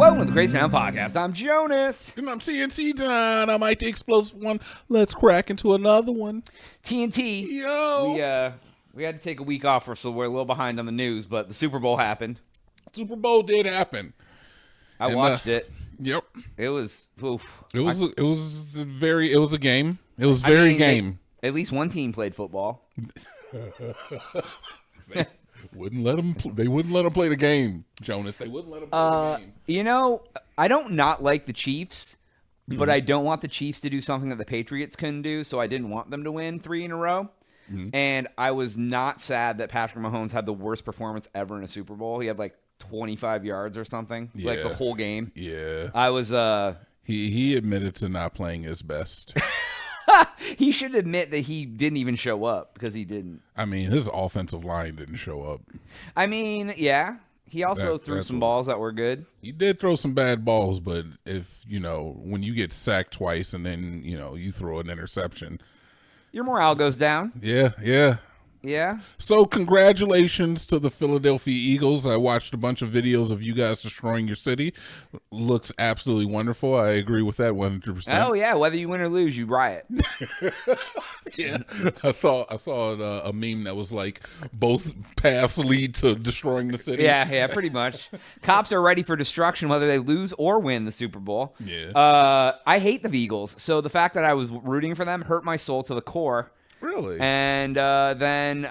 Welcome to the Crazy Town Podcast. I'm Jonas. And I'm TNT Don. I'm IT Explosive One. Let's crack into another one. TNT. Yo. We had to take a week off, so we're a little behind on the news, but the Super Bowl happened. Super Bowl did happen. I watched it. Yep. It was oof. It was a game. It was very game. At least one team played football. They wouldn't let them play the game, Jonas. They wouldn't let them play the game. You know, I don't not like the Chiefs, but I don't want the Chiefs to do something that the Patriots couldn't do, so I didn't want them to win 3 in a row. And I was not sad that Patrick Mahomes had the worst performance ever in a Super Bowl. He had like 25 yards or something, like the whole game. Yeah. I was He admitted to not playing his best. he should admit that he didn't even show up because he didn't. I mean, his offensive line didn't show up. I mean, yeah. He also threw some balls that were good. He did throw some bad balls, but if, when you get sacked twice and then, you throw an interception. Your morale goes down. Yeah. Yeah. So congratulations to the Philadelphia Eagles. I watched a bunch of videos of you guys destroying your city. Looks absolutely wonderful. I agree with that 100%. Oh yeah, whether you win or lose, you riot. Yeah. I saw a meme that was like both paths lead to destroying the city. Yeah, pretty much. Cops are ready for destruction whether they lose or win the Super Bowl. Yeah. I hate the Eagles, so the fact that I was rooting for them hurt my soul to the core. Really? And then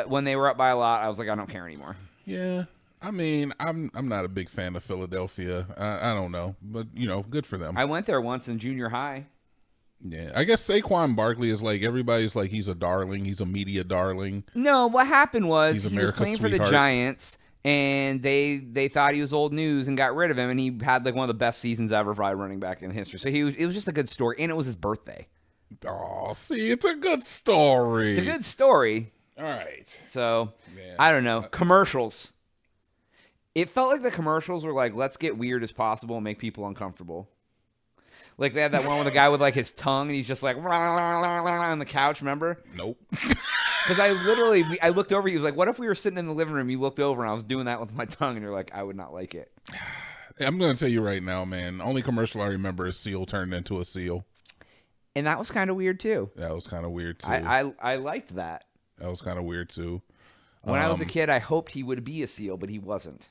when they were up by a lot, I was like, I don't care anymore. Yeah. I mean, I'm not a big fan of Philadelphia. I don't know, but good for them. I went there once in junior high. Yeah, I guess Saquon Barkley is like everybody's like he's a darling. He's a media darling. No, what happened was He's he was playing for the Giants, and they thought he was old news and got rid of him, and he had like one of the best seasons ever for a running back in history. So it was just a good story, and it was his birthday. Oh, see, it's a good story. It's a good story. All right. So, Man. I don't know. Commercials. It felt like the commercials were like, let's get weird as possible and make people uncomfortable. Like they had that one with a guy with like his tongue and he's just like on the couch, remember? Nope. Because I looked over, he was like, what if we were sitting in the living room, you looked over and I was doing that with my tongue and you're like, I would not like it. I'm going to tell you right now, man, only commercial I remember is Seal turned into a seal. And that was kind of weird too. That was kind of weird too. I liked that. That was kind of weird too. When I was a kid, I hoped he would be a seal, but he wasn't.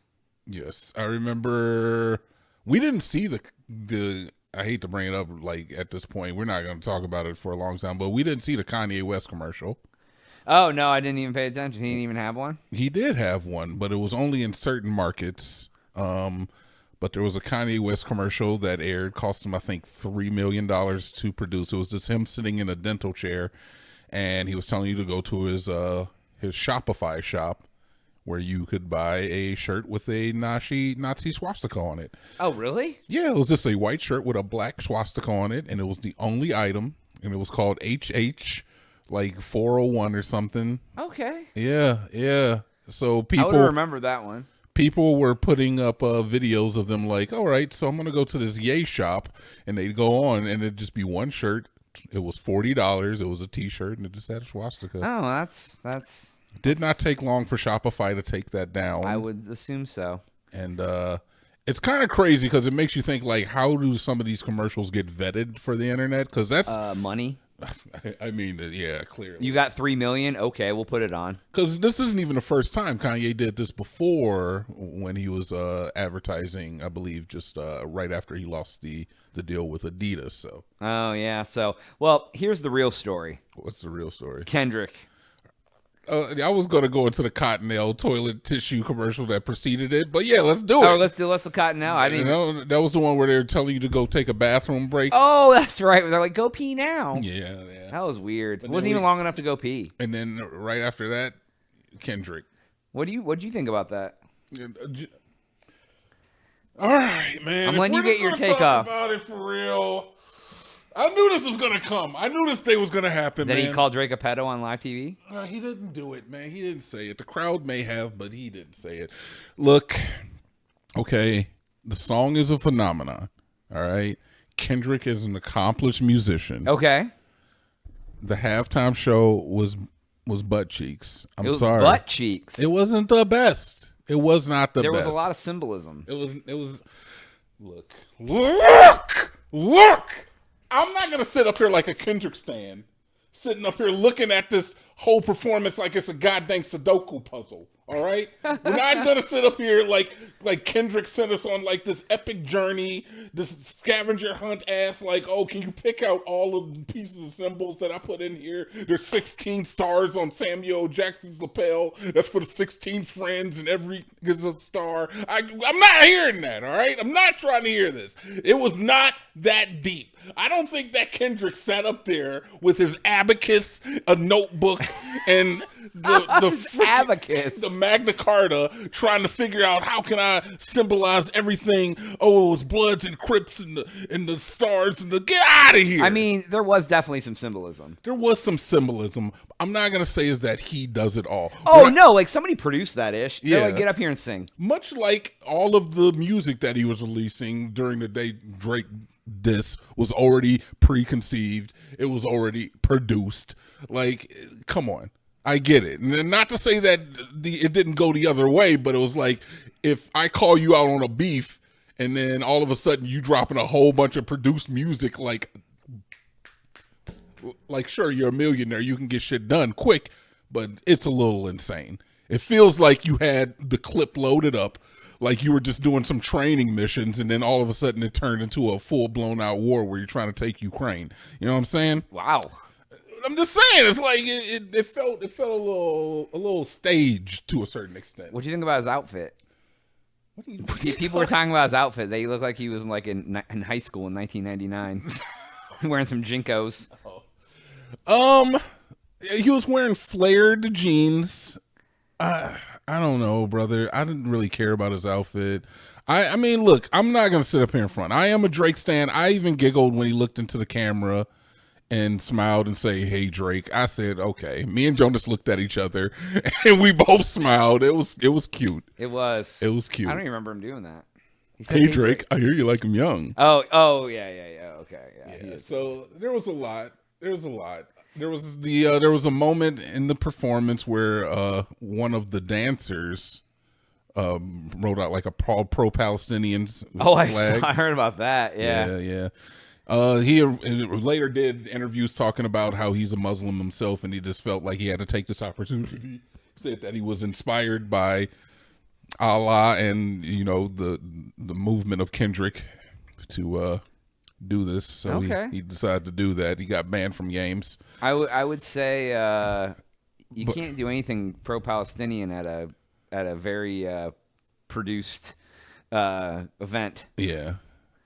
Yes, I remember. We didn't see the. I hate to bring it up, like at this point, we're not going to talk about it for a long time, but we didn't see the Kanye West commercial. Oh no, I didn't even pay attention. He didn't even have one. He did have one, but it was only in certain markets. But there was a Kanye West commercial that aired, cost him, I think, $3 million to produce. It was just him sitting in a dental chair, and he was telling you to go to his Shopify shop where you could buy a shirt with a Nazi swastika on it. Oh, really? Yeah, it was just a white shirt with a black swastika on it, and it was the only item, and it was called HH, like 401 or something. Okay. Yeah. So people... I would remember that one. People were putting up videos of them like, all right, so I'm going to go to this Yay shop, and they'd go on, and it'd just be one shirt. It was $40. It was a T-shirt, and it just had a swastika. Oh, that's Did not take long for Shopify to take that down. I would assume so. And it's kind of crazy because it makes you think, like, how do some of these commercials get vetted for the internet? Because that's... money. I mean, yeah, clearly. You got $3 million? Okay, we'll put it on. Because this isn't even the first time Kanye did this before when he was advertising, I believe, just right after he lost the deal with Adidas. So. Oh, yeah. So, well, here's the real story. What's the real story? Kendrick. I was going to go into the Cottonelle toilet tissue commercial that preceded it, but yeah, let's do it. Oh, let's do Cottonelle. I didn't. That was the one where they were telling you to go take a bathroom break. Oh, that's right. They're like, go pee now. Yeah. That was weird. It wasn't even long enough to go pee. And then right after that, Kendrick. What'd you think about that? All right, man. I'm letting you get your take off. About it for real. I knew this was gonna come. I knew this day was gonna happen. Did man. he call Drake a pedo on live TV? He didn't do it, man. He didn't say it. The crowd may have, but he didn't say it. Look, okay, the song is a phenomenon. All right, Kendrick is an accomplished musician. Okay. The halftime show was butt cheeks. I'm sorry, butt cheeks. It wasn't the best. It was not the best. There was a lot of symbolism. It was Look. I'm not gonna sit up here like a Kendrick stan, sitting up here looking at this whole performance like it's a goddamn Sudoku puzzle. All right, we're not gonna sit up here like Kendrick sent us on like this epic journey, this scavenger hunt ass. Like, oh, can you pick out all of the pieces of symbols that I put in here? There's 16 stars on Samuel Jackson's lapel. That's for the 16 friends, and every is a star. I'm not hearing that. All right, I'm not trying to hear this. It was not that deep. I don't think that Kendrick sat up there with his abacus, a notebook, and the abacus, the Magna Carta, trying to figure out how can I symbolize everything. Oh, it's Bloods and Crips and the stars and the get out of here. I mean, there was definitely some symbolism. There was some symbolism. I'm not gonna say is that he does it all. Oh no, like somebody produced that ish. Yeah, they're like, get up here and sing. Much like all of the music that he was releasing during the day Drake diss was already preconceived. It was already produced. Like, come on. I get it. And not to say that it didn't go the other way, but it was like, if I call you out on a beef and then all of a sudden you dropping a whole bunch of produced music, like sure, you're a millionaire, you can get shit done quick, but it's a little insane. It feels like you had the clip loaded up, like you were just doing some training missions, and then all of a sudden it turned into a full blown out war where you're trying to take Ukraine. You know what I'm saying? Wow. I'm just saying, it's like it felt a little staged to a certain extent. What do you think about his outfit? What are you People were talking about his outfit. They looked like he was like in high school in 1999, wearing some Jinkos. He was wearing flared jeans. I don't know, brother. I didn't really care about his outfit. I mean, look, I'm not gonna sit up here in front. I am a Drake stan. I even giggled when he looked into the camera and smiled and say, "Hey, Drake." I said, "Okay." Me and Jonas looked at each other and we both smiled. It was cute. It was cute. I don't even remember him doing that. He said, "Hey, Drake, I hear you like him young." Oh, yeah. Okay, yeah. So there was a lot. There was a moment in the performance where one of the dancers wrote out like a pro-Palestinian flag. I heard about that. Yeah. He later did interviews talking about how he's a Muslim himself, and he just felt like he had to take this opportunity. Said that he was inspired by Allah and the movement of Kendrick to do this. So he decided to do that. He got banned from games. I would say you can't do anything pro-Palestinian at a very produced event. Yeah.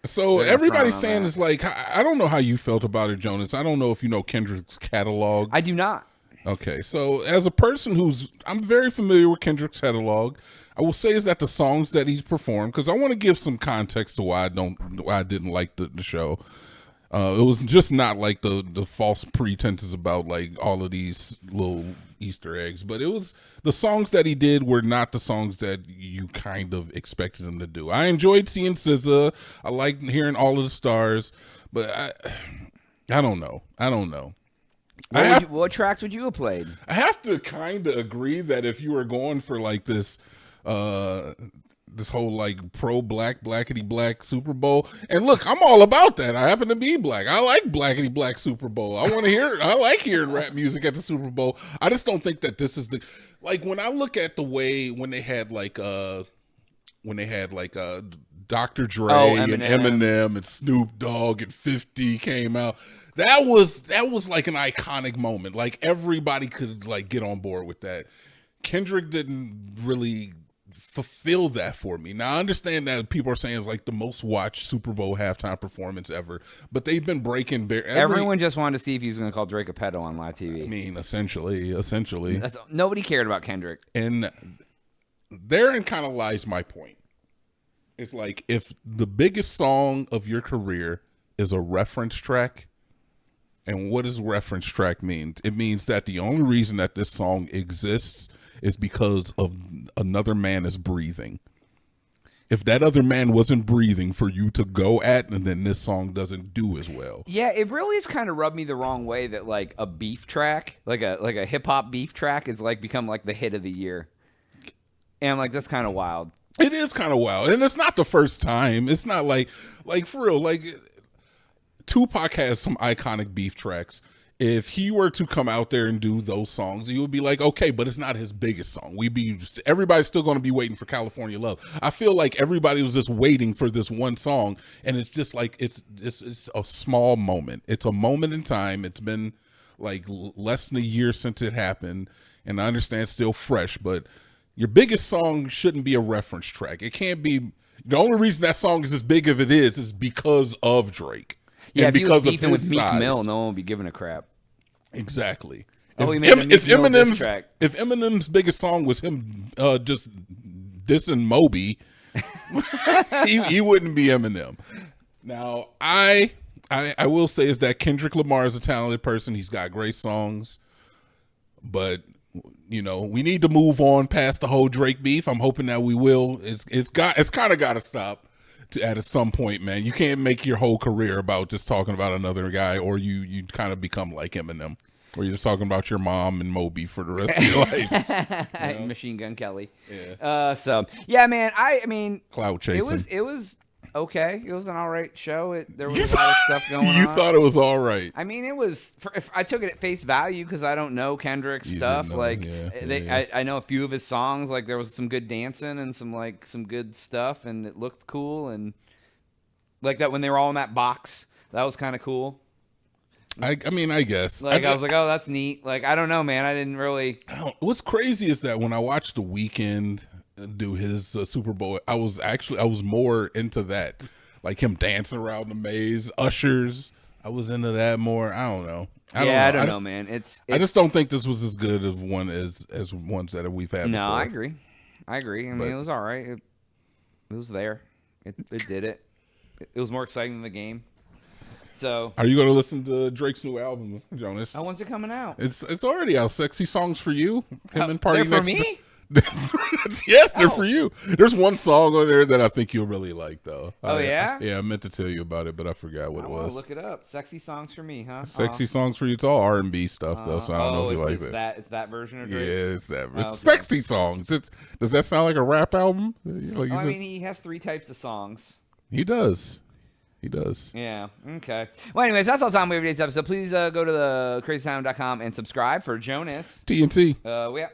So everybody's saying it's like, I don't know how you felt about it, Jonas. I don't know if you know Kendrick's catalog. I do not. Okay, so as a person I'm very familiar with Kendrick's catalog, I will say is that the songs that he's performed, because I want to give some context to why I didn't like the show. It was just not like the false pretenses about like all of these little Easter eggs, but it was the songs that he did were not the songs that you kind of expected him to do. I enjoyed seeing SZA. I liked hearing All of the Stars, but I don't know. What tracks would you have played? I have to kind of agree that if you were going for like this whole like blackity black Super Bowl, and look, I'm all about that. I happen to be black. I like blackity black Super Bowl. I like hearing rap music at the Super Bowl. I just don't think that this is like when I look at the way when they had like Dr. Dre and Eminem and Snoop Dogg and 50 came out. That was like an iconic moment. Like everybody could like get on board with that. Kendrick didn't really fulfill that for me. Now I understand that people are saying it's like the most watched Super Bowl halftime performance ever, but they've been breaking everyone just wanted to see if he was going to call Drake a pedo on live TV. I mean, essentially. Nobody cared about Kendrick. And therein kind of lies my point. It's like if the biggest song of your career is a reference track, and what does reference track mean? It means that the only reason that this song exists is because of another man is breathing. If that other man wasn't breathing for you to go at, and then this song doesn't do as well. Yeah, it really has kind of rubbed me the wrong way that like a beef track, like a hip hop beef track, is like become like the hit of the year. And I'm like, that's kind of wild. It is kind of wild, and it's not the first time. It's not like for real. Like Tupac has some iconic beef tracks. If he were to come out there and do those songs, you would be like, okay, but it's not his biggest song. Everybody's still going to be waiting for California Love. I feel like everybody was just waiting for this one song, and it's just like it's a small moment. It's a moment in time. It's been like less than a year since it happened, and I understand it's still fresh, but your biggest song shouldn't be a reference track. It can't be. The only reason that song is as big as it is because of Drake. Yeah, and if because he was beefing of his with Meek size. Mill, no one would be giving a crap. Exactly. Oh, he made a Meek Mill diss track. If Eminem's biggest song was him just dissing Moby, he wouldn't be Eminem. Now, I will say is that Kendrick Lamar is a talented person. He's got great songs, but you know we need to move on past the whole Drake beef. I'm hoping that we will. It's kind of got to stop. At some point, man, you can't make your whole career about just talking about another guy, or you kind of become like Eminem, or you're just talking about your mom and Moby for the rest of your life. You know? Machine Gun Kelly. Yeah. So yeah, man. I mean, Cloud chasing. It was okay. It was an all right show. There was a lot of stuff going on. You thought it was all right. I mean, it was. If I took it at face value because I don't know Kendrick's stuff. Know, like, yeah. I know a few of his songs. Like, there was some good dancing and some good stuff, and it looked cool. And like that when they were all in that box, that was kind of cool. I mean, I guess. Like, I was like, oh, that's neat. Like, I don't know, man. I didn't really. What's crazy is that when I watched The Weeknd do his Super Bowl, I was more into that, like him dancing around the maze, ushers. I was into that more. I don't know. I don't know, man. I just don't think this was as good as as ones that we've had. No, before. I agree. I mean, it was all right. It was there. It did it. It was more exciting than the game. So, are you going to listen to Drake's new album, Jonas? Oh, when's it coming out? It's already out. Sexy Songs for You. Him and Party they're Next for me? Yes, they're for you. There's one song on there that I think you'll really like, though. Oh, yeah? Yeah, I meant to tell you about it, but I forgot what it was. Look it up. Sexy Songs for Me, huh? Sexy Songs for You. It's all R&B stuff, though, so I don't know if you like it. It's that version of Drake? Yeah, it's that. It's okay. Sexy Songs. Does that sound like a rap album? Like I mean, he has 3 types of songs. He does. He does. Yeah. Okay. Well, anyways, that's all the time we have for today's episode. Please go to the crazytime.com and subscribe for Jonas. TNT. Yeah.